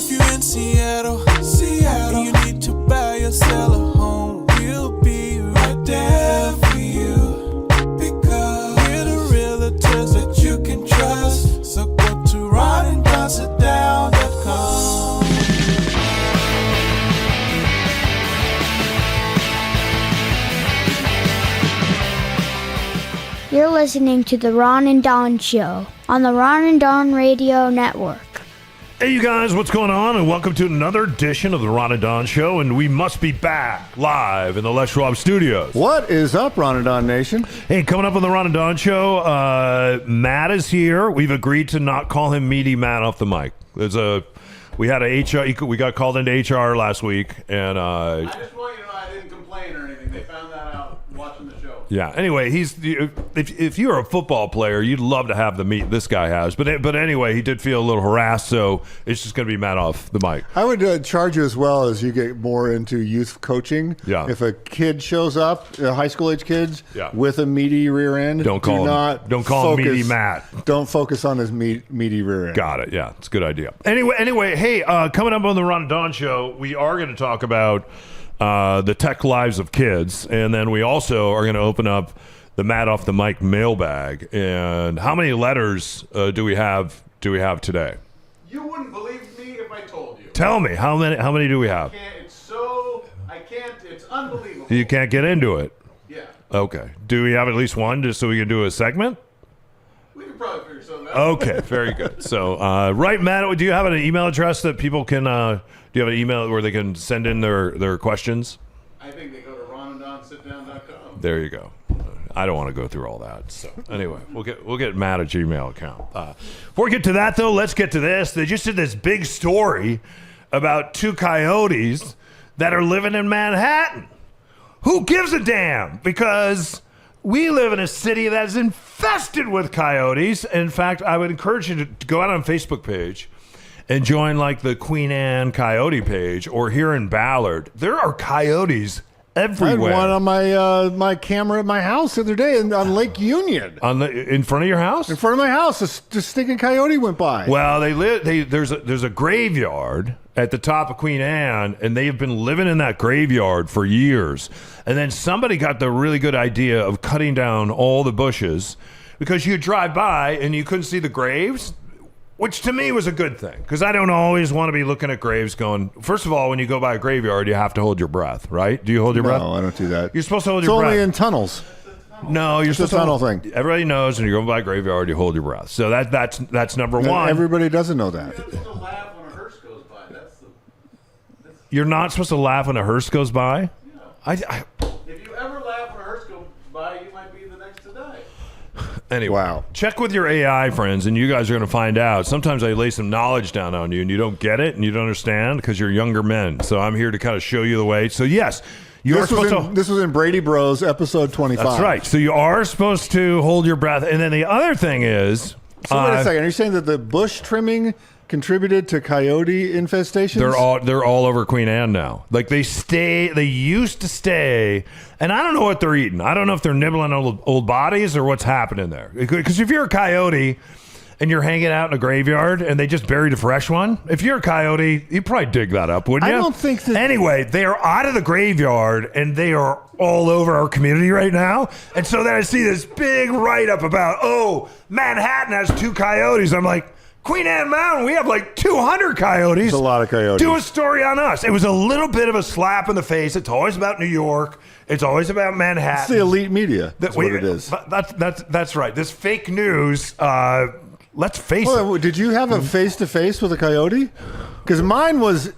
If you're in Seattle, and you need to buy or sell a home, we'll be right there for you. Because we're the realtors that you can trust. So go to ronanddonsitdown.com. You're listening to The Ron and Don Show on the Ron and Don Radio Network. Hey, you guys, what's going on? And welcome to another edition of The Ron and Don Show. And we must be back live in the Les Schwab Studios. What is up, Ron and Don Nation? Hey, coming up on The Ron and Don Show, Matt is here. We've agreed to not call him Meaty Matt off the mic. We had a HR, we got called into HR last week. And I just want you to know I didn't complain or anything. They found that out watching the show. Yeah. Anyway, if you're a football player, you'd love to have the meat this guy has. But anyway, he did feel a little harassed, so it's just going to be Matt off the mic. I would charge you as well as you get more into youth coaching. Yeah. If a kid shows up, high school age kids, Yeah. with a meaty rear end, Don't call him Meaty Matt. Don't focus on his meaty rear end. Got it. Yeah, it's a good idea. Anyway, hey, coming up on the Ron and Don Show, we are going to talk about the tech lives of kids, and then we also are going to open up the Matt off the mic mailbag. And how many letters do we have today? You wouldn't believe me if I told you. Tell me, how many do we have? It's unbelievable. You can't get into it. Yeah. Okay. Do we have at least one just so we can do a segment? We could probably figure something out. Okay, very good. So, right, Matt, do you have an email address that people can, do you have an email where they can send in their questions? I think they go to ronanddonsitdown.com. There you go. I don't want to go through all that. So anyway, we'll get Matt a Gmail account. Before we get to that, though, let's get to this. They just did this big story about two coyotes that are living in Manhattan. Who gives a damn? Because we live in a city that is infested with coyotes. In fact, I would encourage you to go out on a Facebook page and join like the Queen Anne Coyote page, or here in Ballard, there are coyotes everywhere. I had one on my camera at my house the other day on Lake Union. In front of your house? In front of my house, just stinking coyote went by. Well, there's a graveyard at the top of Queen Anne, and they've been living in that graveyard for years. And then somebody got the really good idea of cutting down all the bushes because you drive by and you couldn't see the graves, which to me was a good thing, because I don't always want to be looking at graves going, first of all, when you go by a graveyard, you have to hold your breath, right? Do you hold your breath? No, I don't do that. You're supposed to hold your breath. It's only in tunnels. No, you're supposed a tunnel thing. Everybody knows when you're going by a graveyard, you hold your breath. So that's number one. Everybody doesn't know that. You're supposed to laugh when a hearse goes by. You're not supposed to laugh when a hearse goes by? Yeah. If you ever laugh when a hearse goes by, you might be the next to die. Anyway, Wow. Check with your AI friends, and you guys are going to find out. Sometimes I lay some knowledge down on you, and you don't get it, and you don't understand because you're younger men. So I'm here to kind of show you the way. So yes, you are supposed to. This was in Brady Bros, episode 25. That's right. So you are supposed to hold your breath, and then the other thing is. So wait a second. Are you saying that the bush trimming contributed to coyote infestations? They're all over Queen Anne now. Like they used to stay, and I don't know what they're eating. I don't know if they're nibbling on old bodies or what's happening there. Because if you're a coyote and you're hanging out in a graveyard and they just buried a fresh one, if you're a coyote, you'd probably dig that up, wouldn't you? I don't think that. Anyway, they are out of the graveyard and they are all over our community right now. And so then I see this big write-up about, Manhattan has two coyotes. I'm like, Queen Anne Mountain, we have like 200 coyotes. It's a lot of coyotes. Do a story on us. It was a little bit of a slap in the face. It's always about New York. It's always about Manhattan. It's the elite media. That's what it is. That's right. This fake news, let's face it. Did you have a face-to-face with a coyote? Because mine was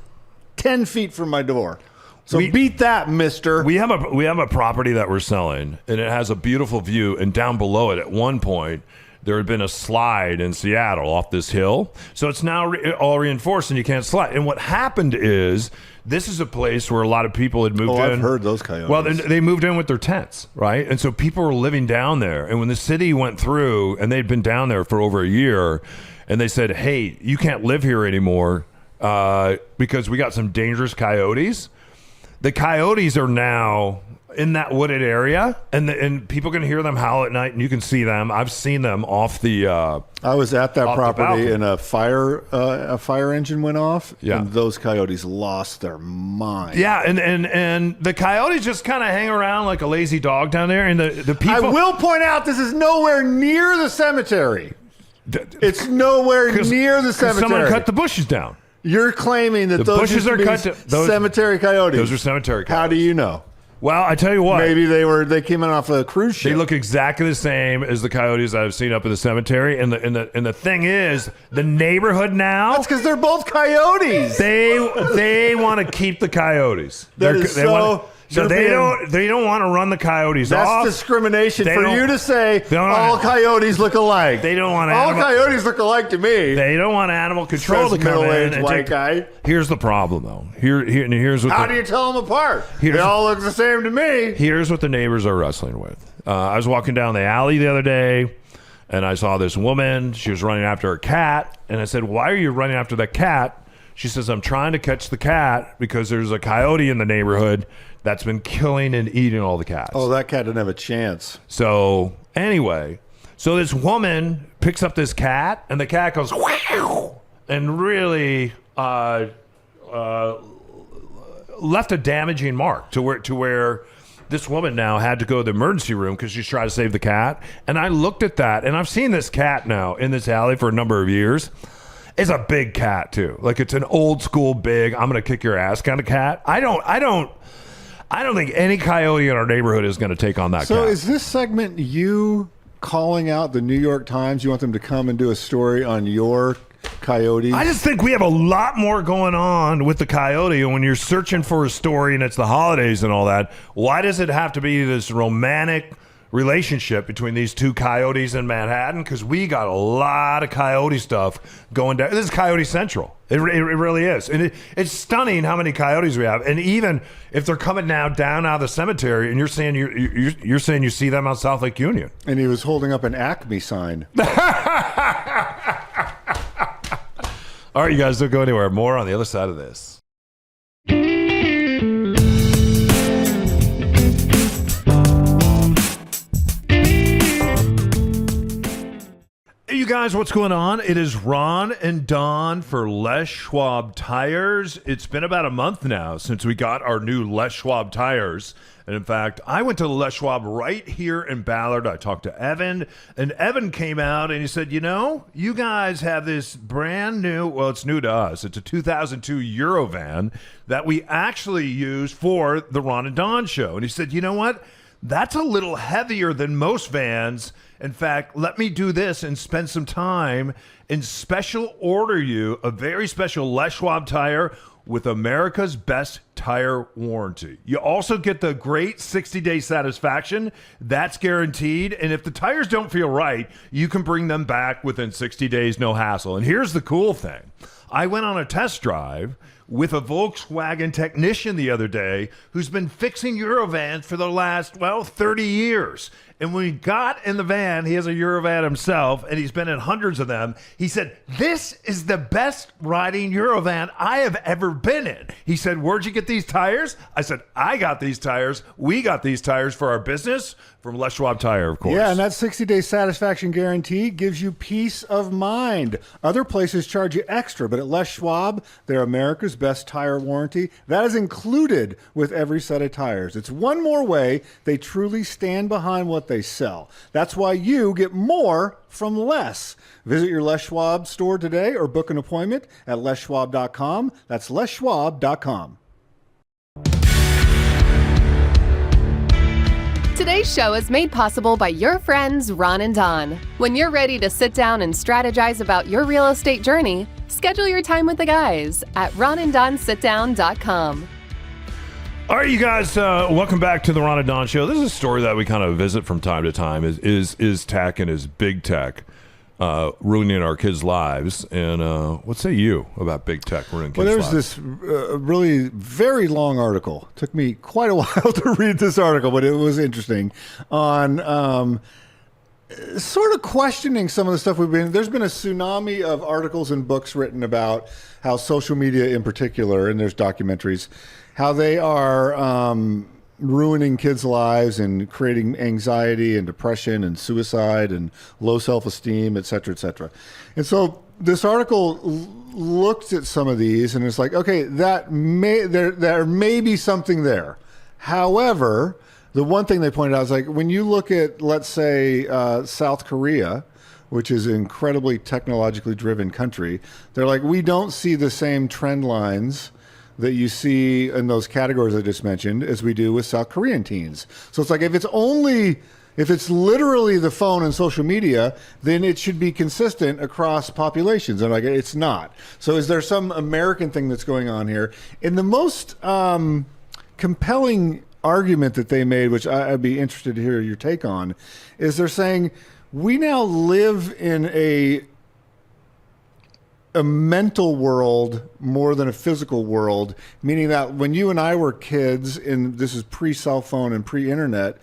10 feet from my door. So beat that, mister. We have a property that we're selling, and it has a beautiful view. And down below it, at one point, there had been a slide in Seattle off this hill. So it's now all reinforced and you can't slide. And what happened is this is a place where a lot of people had moved in. I've heard those coyotes. Well, they moved in with their tents, right? And so people were living down there. And when the city went through, and they'd been down there for over a year, and they said, hey, you can't live here anymore because we got some dangerous coyotes. the coyotes are now in that wooded area, and people can hear them howl at night, and you can see them. I've seen them off the. I was at that off the property, balcony. and a fire engine went off, Yeah. and those coyotes lost their mind. Yeah, and the coyotes just kind of hang around like a lazy dog down there, and the people. I will point out this is nowhere near the cemetery. It's nowhere near the cemetery. Someone cut the bushes down. You're claiming that The those bushes used to are be cut those- cemetery coyotes. Those are cemetery coyotes. How do you know? Well, I tell you what. Maybe they came in off a cruise ship. They look exactly the same as the coyotes I've seen up in the cemetery, and the thing is, the neighborhood now. That's because they're both coyotes. They want to keep the coyotes. That is They want- so they European. don't want to run the coyotes That's off. discrimination They for don't- you to say they don't all want- coyotes look alike. They don't want all animal- coyotes look alike to me. They don't want animal control Says to come in. middle-aged and white take- guy. Here's the problem, though. Here's what. How do you tell them apart? Here's- They all look the same to me. Here's what the neighbors are wrestling with. I was walking down the alley the other day, and I saw this woman. She was running after her cat, and I said, "Why are you running after that cat?" She says, "I'm trying to catch the cat because there's a coyote in the neighborhood that's been killing and eating all the cats." Oh, that cat didn't have a chance. So anyway, so this woman picks up this cat, and the cat goes wow, and really left a damaging mark to where this woman now had to go to the emergency room because she's trying to save the cat. And I looked at that, and I've seen this cat now in this alley for a number of years. It's a big cat too, like it's an old school big. I'm gonna kick your ass kind of cat. I don't think any coyote in our neighborhood is going to take on that So cat. is this segment you calling out the New York Times? You want them to come and do a story on your coyotes? I just think we have a lot more going on with the coyote. And when you're searching for a story and it's the holidays and all that, why does it have to be this romantic relationship between these two coyotes in Manhattan? Because we got a lot of coyote stuff going down. This is Coyote Central. It really is. And it's stunning how many coyotes we have. And even if they're coming now down out of the cemetery, and you're saying you're saying you see them on South Lake Union. And he was holding up an Acme sign. All right, you guys, don't go anywhere. More on the other side of this. Hey, you guys, what's going on? It is Ron and Don for Les Schwab Tires. It's been about a month now since we got our new Les Schwab tires. And in fact, I went to Les Schwab right here in Ballard. I talked to Evan, and Evan came out and he said, you know, you guys have this brand new, well, it's new to us. It's a 2002 Eurovan that we actually use for the Ron and Don show. And he said, you know what? That's a little heavier than most vans. In fact, let me do this and spend some time and special order you a very special Les Schwab tire with America's best tire warranty. You also get the great 60-day satisfaction. That's guaranteed. And if the tires don't feel right, you can bring them back within 60 days, no hassle. And here's the cool thing. I went on a test drive with a Volkswagen technician the other day who's been fixing Eurovans for the last, 30 years. And when he got in the van, he has a Eurovan himself, and he's been in hundreds of them. He said, this is the best riding Eurovan I have ever been in. He said, where'd you get these tires? I said, I got these tires. We got these tires for our business from Les Schwab Tire, of course. Yeah, and that 60-day satisfaction guarantee gives you peace of mind. Other places charge you extra, but at Les Schwab, they're America's best tire warranty. That is included with every set of tires. It's one more way they truly stand behind what they sell. That's why you get more from less. Visit your Les Schwab store today or book an appointment at leschwab.com. That's leschwab.com. Today's show is made possible by your friends Ron and Don. When you're ready to sit down and strategize about your real estate journey, schedule your time with the guys at ronanddonsitdown.com. All right, you guys, welcome back to the Ron and Don Show. This is a story that we kind of visit from time to time. Is tech and is big tech ruining our kids' lives? And what say you about big tech ruining kids' Well, lives? there's this really very long article. Took me quite a while to read this article, but it was interesting on sort of questioning some of the stuff there's been a tsunami of articles and books written about how social media in particular, and there's documentaries, how they are ruining kids' lives and creating anxiety and depression and suicide and low self-esteem, et cetera, et cetera. And so this article looked at some of these and it's like, okay, there may be something there. However, the one thing they pointed out is like when you look at, let's say, South Korea, which is an incredibly technologically driven country, they're like, we don't see the same trend lines that you see in those categories I just mentioned as we do with South Korean teens. So it's like if it's literally the phone and social media, then it should be consistent across populations. And like it's not. So is there some American thing that's going on here? And the most compelling argument that they made, which I'd be interested to hear your take on, is they're saying we now live in a mental world more than a physical world, meaning that when you and I were kids, and this is pre-cell phone and pre-internet,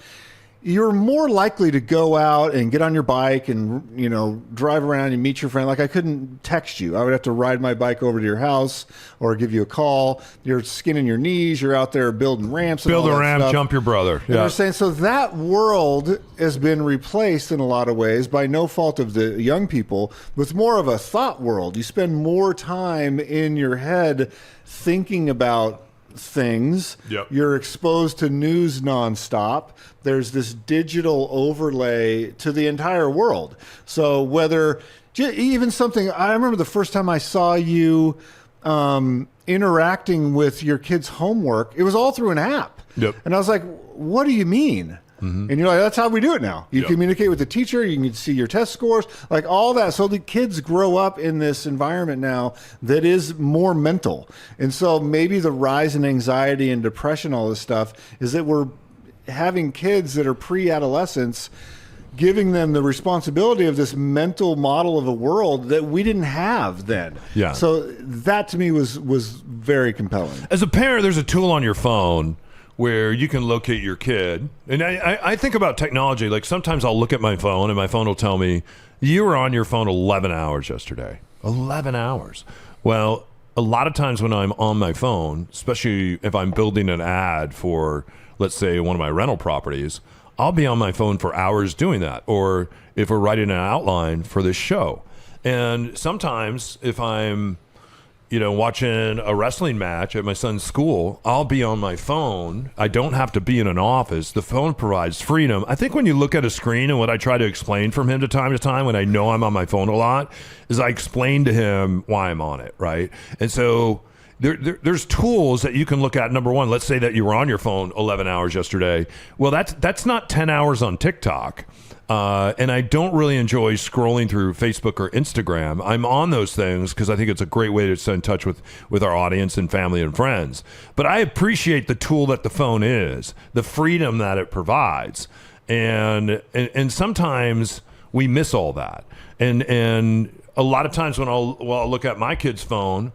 you're more likely to go out and get on your bike and, you know, drive around and meet your friend. Like I couldn't text you. I would have to ride my bike over to your house or give you a call. You're skinning your knees. You're out there building ramps. Build a ramp, jump your brother. And they're saying, so that world has been replaced in a lot of ways by no fault of the young people with more of a thought world. You spend more time in your head thinking about things. Yep. You're exposed to news nonstop. There's this digital overlay to the entire world. So whether even something, I remember the first time I saw you interacting with your kids' homework, it was all through an app. Yep. And I was like, what do you mean? Mm-hmm. And you're like, that's how we do it now. You communicate with the teacher, you can see your test scores, like all that. So the kids grow up in this environment now that is more mental. And so maybe the rise in anxiety and depression, all this stuff, is that we're having kids that are pre-adolescents, giving them the responsibility of this mental model of a world that we didn't have then. Yeah. So that to me was very compelling. As a parent, there's a tool on your phone where you can locate your kid. And I think about technology. Like sometimes I'll look at my phone and my phone will tell me, you were on your phone 11 hours yesterday. 11 hours. Well, a lot of times when I'm on my phone, especially if I'm building an ad for, let's say, one of my rental properties, I'll be on my phone for hours doing that. Or if we're writing an outline for this show. And sometimes if I'm watching a wrestling match at my son's school, I'll be on my phone. I don't have to be in an office. The phone provides freedom. I think when you look at a screen, and what I try to explain from him to time when I know I'm on my phone a lot, is I explain to him why I'm on it, right? And so there's tools that you can look at. Number one, let's say that you were on your phone 11 hours yesterday. Well, that's not 10 hours on TikTok. And I don't really enjoy scrolling through Facebook or Instagram. I'm on those things because I think it's a great way to stay in touch with our audience and family and friends. But I appreciate the tool that the phone is, the freedom that it provides. And sometimes we miss all that. And a lot of times when I'll look at my kid's phone,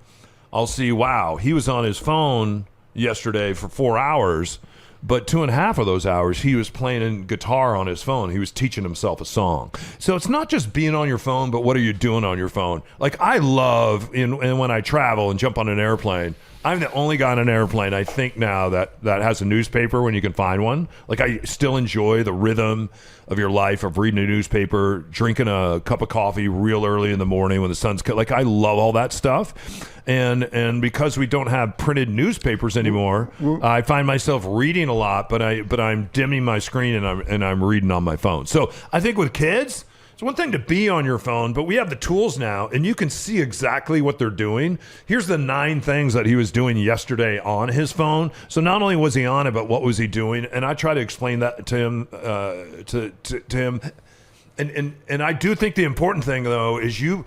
I'll see, wow, he was on his phone yesterday for 4 hours. But 2.5 of those hours, he was playing guitar on his phone. He was teaching himself a song. So it's not just being on your phone, but what are you doing on your phone? Like I love, and when I travel and jump on an airplane, I'm the only guy on an airplane, I think now, that has a newspaper when you can find one. Like I still enjoy the rhythm of your life of reading a newspaper, drinking a cup of coffee real early in the morning when the sun's like I love all that stuff. And because we don't have printed newspapers anymore, I find myself reading a lot, but I'm dimming my screen and I'm reading on my phone. So I think with kids, it's one thing to be on your phone, but we have the tools now, and you can see exactly what they're doing. Here's the 9 things that he was doing yesterday on his phone. So not only was he on it, but what was he doing? And I try to explain that to him, to him. And I do think the important thing, though, is you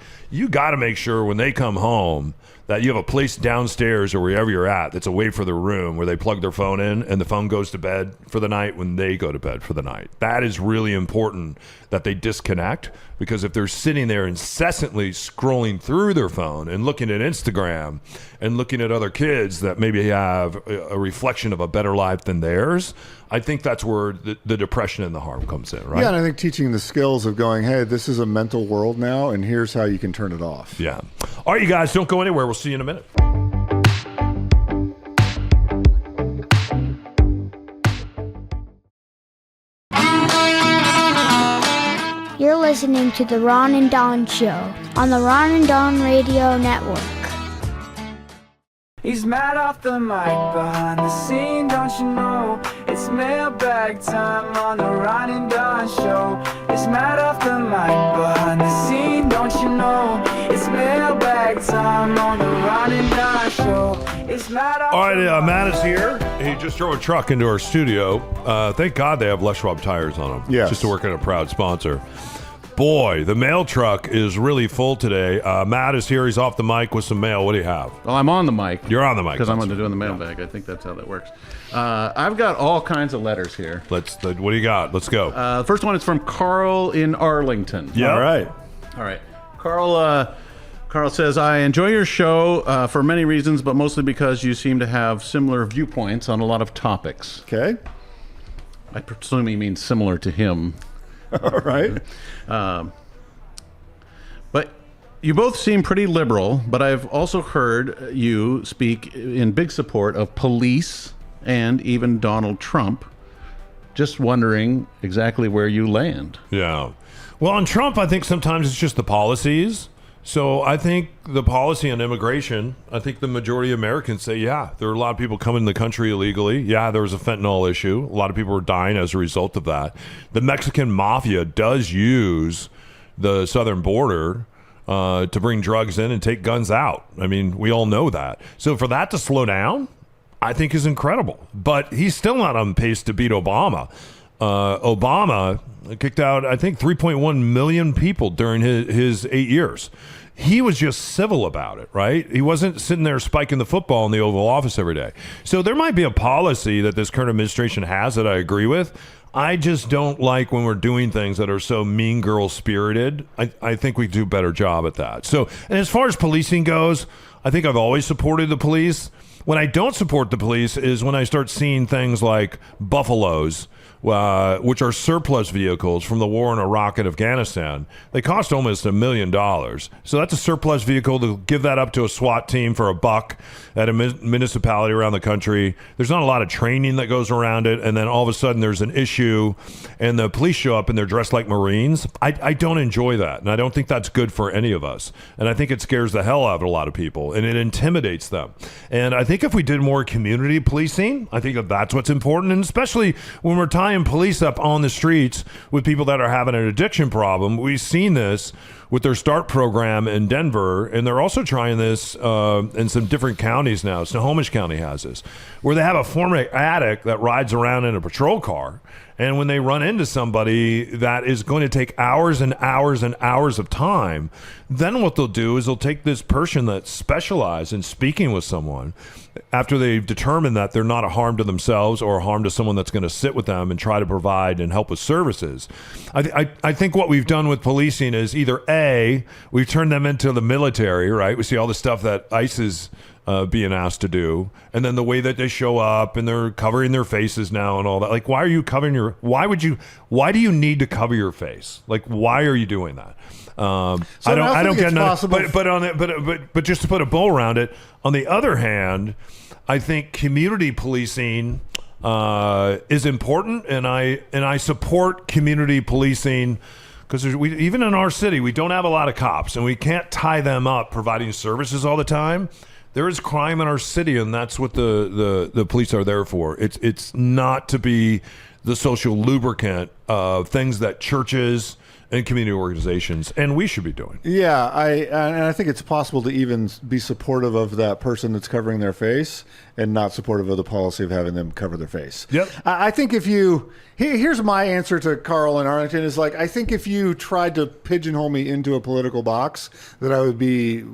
got to make sure when they come home that you have a place downstairs or wherever you're at that's away from their room where they plug their phone in and the phone goes to bed for the night when they go to bed for the night. That is really important that they disconnect, because if they're sitting there incessantly scrolling through their phone and looking at Instagram and looking at other kids that maybe have a reflection of a better life than theirs, I think that's where the depression and the harm comes in, right? Yeah, and I think teaching the skills of going, hey, this is a mental world now, and here's how you can turn it off. Yeah. All right, you guys, don't go anywhere. We'll see you in a minute. You're listening to The Ron and Don Show on the Ron and Don Radio Network. He's mad off the mic, behind the scene, don't you know? It's mailbag time on the Ron and Don Show. It's mad off the mic, behind the scene, don't you know? It's mailbag time on the Ron and Don Show. It's mad off All right, the Matt is here. He just drove a truck into our studio. Thank God they have Les Schwab tires on them. Yes. Just to work at a proud sponsor. Boy, the mail truck is really full today. Matt is here. He's off the mic with some mail. What do you have? Well, I'm on the mic. You're on the mic. Because I'm doing the mailbag. I think that's how that works. I've got all kinds of letters here. What do you got? Let's go. The first one is from Carl in Arlington. Yeah. All right. All right. Carl says, I enjoy your show for many reasons, but mostly because you seem to have similar viewpoints on a lot of topics. Okay. I presume he means similar to him. All right. But you both seem pretty liberal, but I've also heard you speak in big support of police and even Donald Trump. Just wondering exactly where you land. Yeah. Well, on Trump, I think sometimes it's just the policies. So I think the policy on immigration, I think the majority of Americans say, yeah, there are a lot of people coming in the country illegally. Yeah, there was a fentanyl issue. A lot of people are dying as a result of that. The Mexican mafia does use the southern border to bring drugs in and take guns out. I mean, we all know that. So for that to slow down, I think is incredible. But he's still not on pace to beat Obama. Obama kicked out, I think, 3.1 million people during his 8 years. He was just civil about it, right? He wasn't sitting there spiking the football in the Oval Office every day. So there might be a policy that this current administration has that I agree with. I just don't like when we're doing things that are so mean girl spirited. I think we do a better job at that. So, and as far as policing goes, I think I've always supported the police. When I don't support the police is when I start seeing things like buffaloes, which are surplus vehicles from the war in Iraq and Afghanistan. They cost almost $1 million. So that's a surplus vehicle. To give that up to a SWAT team for $1 at a municipality around the country. There's not a lot of training that goes around it. And then all of a sudden there's an issue and the police show up and they're dressed like Marines. I don't enjoy that. And I don't think that's good for any of us. And I think it scares the hell out of a lot of people and it intimidates them. And I think if we did more community policing, I think that's what's important. And especially when we're tying police up on the streets with people that are having an addiction problem. We've seen this with their START program in Denver, and they're also trying this in some different counties now. Snohomish County has this, where they have a former addict that rides around in a patrol car, and when they run into somebody that is going to take hours and hours and hours of time, then what they'll do is they'll take this person that's specialized in speaking with someone after they've determined that they're not a harm to themselves or a harm to someone that's going to sit with them and try to provide and help with services. I think what we've done with policing is either A, we've turned them into the military, right? We see all the stuff that ICE is being asked to do, and then the way that they show up and they're covering their faces now and all that. Like, why are you covering why do you need to cover your face? Like, why are you doing that? I don't get it. But just to put a bow around it, on the other hand, I think community policing is important, and I support community policing because even in our city, we don't have a lot of cops, and we can't tie them up providing services all the time. There is crime in our city, and that's what the police are there for. It's not to be the social lubricant of things that churches and community organizations, and we should be doing. Yeah, I think it's possible to even be supportive of that person that's covering their face and not supportive of the policy of having them cover their face. Yep. I think if you here's my answer to Carl in Arlington is like, I think if you tried to pigeonhole me into a political box, that I would be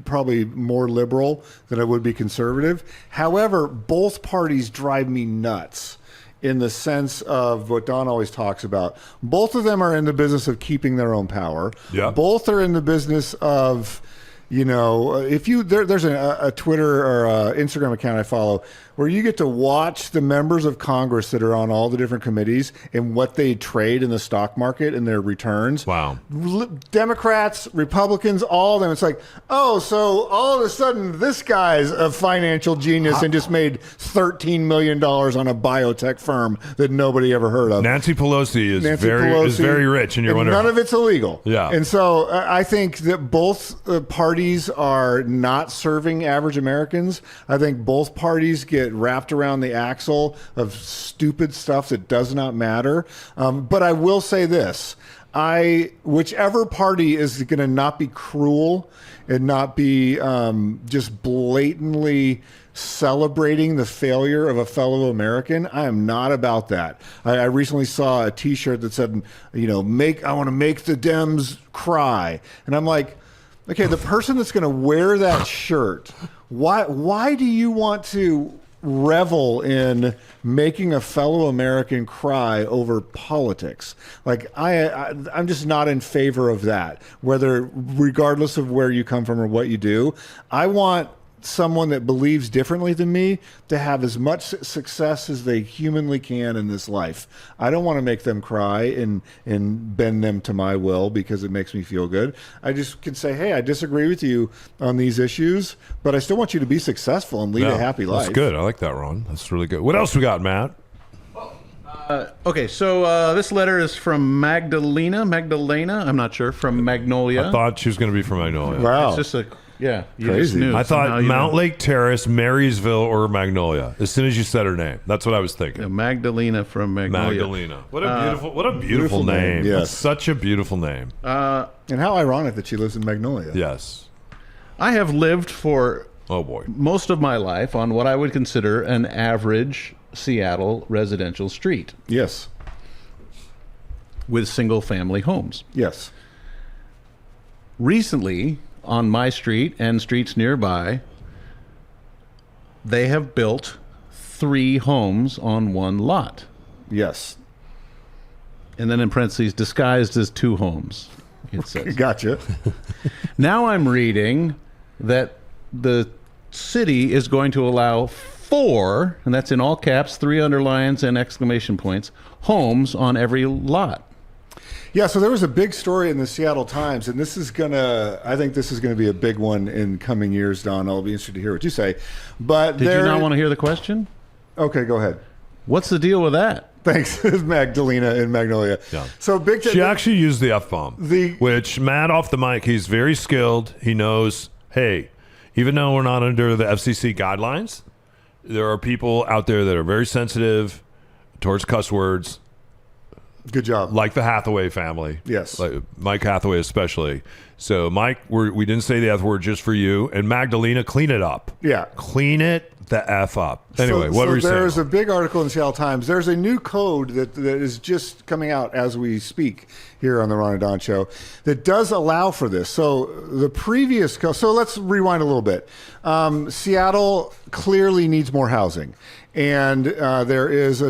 probably more liberal than I would be conservative. However, both parties drive me nuts in the sense of what Don always talks about. Both of them are in the business of keeping their own power. Yeah. Both are in the business of, if you there's a Twitter or a Instagram account I follow where you get to watch the members of Congress that are on all the different committees and what they trade in the stock market and their returns. Wow. Democrats, Republicans, all of them. It's like, oh, so all of a sudden this guy's a financial genius and just made $13 million on a biotech firm that nobody ever heard of. Nancy Pelosi is very rich, and you're wondering, none of it's illegal. Yeah. And so I think that both parties are not serving average Americans. I think both parties get wrapped around the axle of stupid stuff that does not matter. But I will say this. Whichever party is going to not be cruel and not be just blatantly celebrating the failure of a fellow American, I am not about that. I recently saw a T-shirt that said, I want to make the Dems cry. And I'm like, okay, the person that's going to wear that shirt, why do you want to revel in making a fellow American cry over politics? Like I'm just not in favor of that, regardless of where you come from or what you do. I want someone that believes differently than me to have as much success as they humanly can in this life. I don't want to make them cry and bend them to my will because it makes me feel good. I just can say, hey, I disagree with you on these issues, but I still want you to be successful and lead a happy life. That's good. I like that, Ron. That's really good. What else we got, Matt? Okay, so this letter is from Magdalena, I'm not sure, from Magnolia. I thought she was going to be from Magnolia. Wow. It's just you Crazy. just knew. I thought Somehow you Mount knew. Lake Terrace, Marysville, or Magnolia. As soon as you said her name, that's what I was thinking. Yeah, Magdalena from Magnolia. Magdalena. What a beautiful name. name. Yes. That's such a beautiful name. And how ironic that she lives in Magnolia. Yes. I have lived for Oh boy. most of my life on what I would consider an average Seattle residential street Yes. with single-family homes. Yes. Recently, on my street and streets nearby, they have built 3 homes on one lot. Yes. And then in parentheses, disguised as 2 homes, it says. Gotcha. Now I'm reading that the city is going to allow 4, and that's in all caps, 3 underlines and exclamation points, homes on every lot. Yeah, so there was a big story in the Seattle Times, and I think this is gonna be a big one in coming years, Don. I'll be interested to hear what you say. But Did you not want to hear the question? Okay, go ahead. What's the deal with that? Thanks, Magdalena in Magnolia. Yeah. So big. She actually used the F-bomb, The- which Matt off the mic, he's very skilled. He knows, hey, even though we're not under the FCC guidelines, there are people out there that are very sensitive towards cuss words. Good job. Like the Hathaway family. Yes. Like Mike Hathaway especially. So, Mike, we didn't say the F word just for you. And Magdalena, clean it up. Yeah. Clean it the F up. Anyway, what were you saying? There's a big article in the Seattle Times. There's a new code that is just coming out as we speak here on the Ron and Don Show that does allow for this. So the previous code, so let's rewind a little bit. Seattle clearly needs more housing. And there is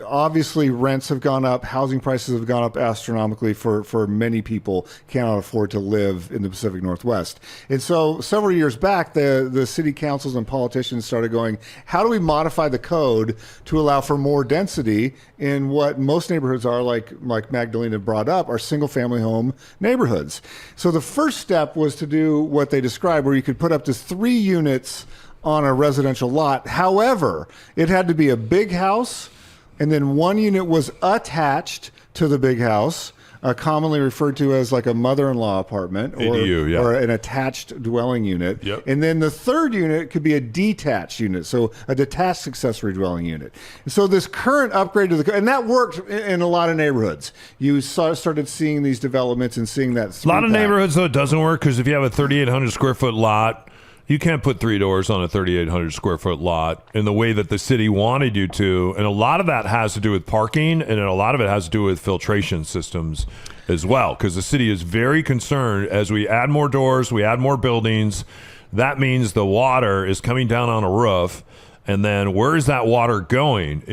obviously rents have gone up, housing prices have gone up astronomically for many people cannot afford to live in the Pacific Northwest. And so several years back, the city councils and politicians started going, how do we modify the code to allow for more density in what most neighborhoods are, like Magdalena brought up, are single family home neighborhoods. So the first step was to do what they described, where you could put up to 3 units on a residential lot. However, it had to be a big house, and then 1 unit was attached to the big house. commonly referred to as like a mother-in-law apartment or, ADU, yeah. or an attached dwelling unit. Yep. And then the third unit could be a detached unit, so a detached accessory dwelling unit. So this current upgrade to the, and that worked in a lot of neighborhoods. You started seeing these developments and seeing that. A lot of neighborhoods, though, it doesn't work because if you have a 3,800 square foot lot, you can't put 3 doors on a 3,800 square foot lot in the way that the city wanted you to. And a lot of that has to do with parking, and a lot of it has to do with filtration systems as well, because the city is very concerned as we add more doors, we add more buildings. That means the water is coming down on a roof. And then where is that water going?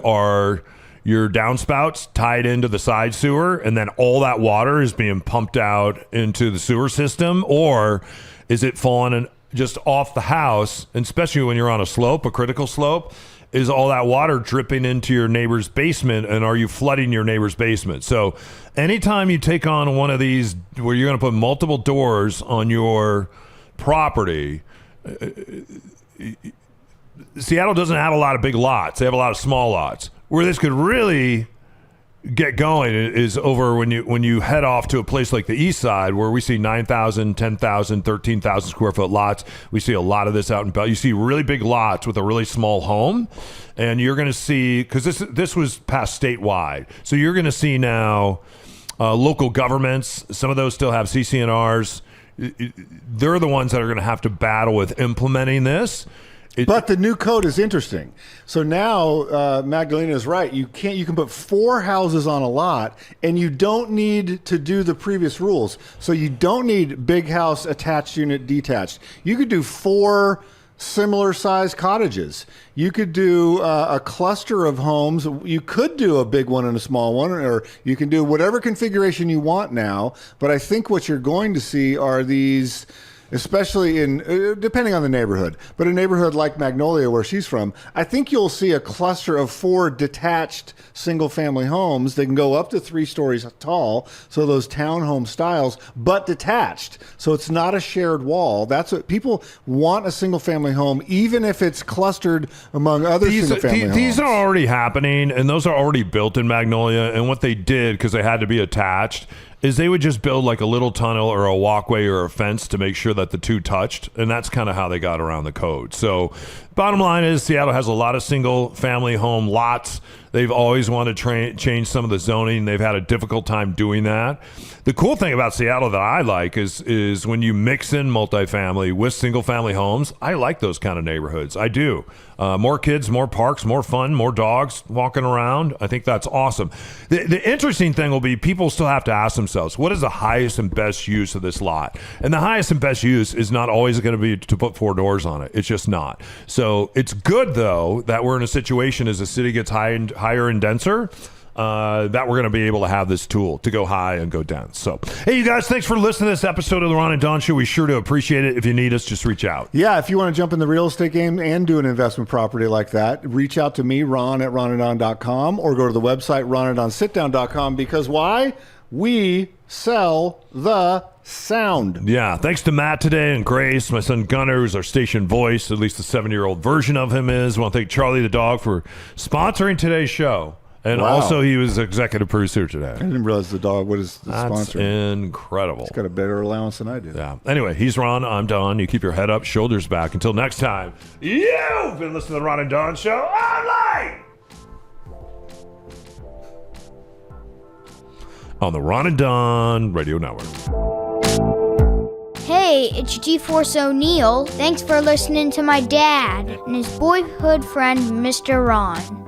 Are your downspouts tied into the side sewer, and then all that water is being pumped out into the sewer system? Or is it falling just off the house, and especially when you're on a slope, a critical slope, is all that water dripping into your neighbor's basement, and are you flooding your neighbor's basement? So anytime you take on one of these where you're going to put multiple doors on your property, Seattle doesn't have a lot of big lots. They have a lot of small lots. Where this could really get going is over when you head off to a place like the east side, where we see 9,000, 10,000, 13,000 square foot lots. We see a lot of this out in Bell. You see really big lots with a really small home, and you're going to see, because this was passed statewide, so you're going to see now local governments. Some of those still have CCNRs. They're the ones that are going to have to battle with implementing this. But the new code is interesting. So now Magdalena is right. You can put 4 houses on a lot, and you don't need to do the previous rules. So you don't need big house, attached unit, detached. You could do 4 similar sized cottages. You could do a cluster of homes. You could do a big one and a small one, or you can do whatever configuration you want now. But I think what you're going to see are these, especially in, depending on the neighborhood, but a neighborhood like Magnolia, where she's from, I think you'll see a cluster of 4 detached single-family homes. They can go up to 3 stories tall, so those townhome styles, but detached. So it's not a shared wall. That's what people want, a single-family home, even if it's clustered among other single-family homes. These are already happening, and those are already built in Magnolia. And what they did, because they had to be attached, is they would just build like a little tunnel or a walkway or a fence to make sure that the two touched. And that's kind of how they got around the code. So bottom line is Seattle has a lot of single family home lots. They've always wanted to change some of the zoning. They've had a difficult time doing that. The cool thing about Seattle that I like is when you mix in multifamily with single family homes. I like those kind of neighborhoods. I do. More kids, more parks, more fun, more dogs walking around. I think that's awesome. The interesting thing will be people still have to ask themselves, what is the highest and best use of this lot? And the highest and best use is not always going to be to put 4 doors on it. It's just not. So it's good, though, that we're in a situation as the city gets higher and denser, that we're going to be able to have this tool to go high and go dense. So, hey, you guys, thanks for listening to this episode of the Ron and Don Show. We sure do appreciate it. If you need us, just reach out. Yeah, if you want to jump in the real estate game and do an investment property like that, reach out to me, Ron at ronanddon.com, or go to the website, ronanddonsitdown.com, because why? We sell the sound. Yeah, thanks to Matt today and Grace, my son Gunnar, who's our station voice, at least the 7-year-old version of him is. I want to thank Charlie the dog for sponsoring today's show. And also, he was executive producer today. I didn't realize the dog was the sponsor. That's incredible. He's got a better allowance than I do. Yeah. Anyway, he's Ron. I'm Don. You keep your head up, shoulders back. Until next time, you've been listening to the Ron and Don Show online on the Ron and Don Radio Network. Hey, it's G-Force O'Neill. Thanks for listening to my dad and his boyhood friend, Mr. Ron.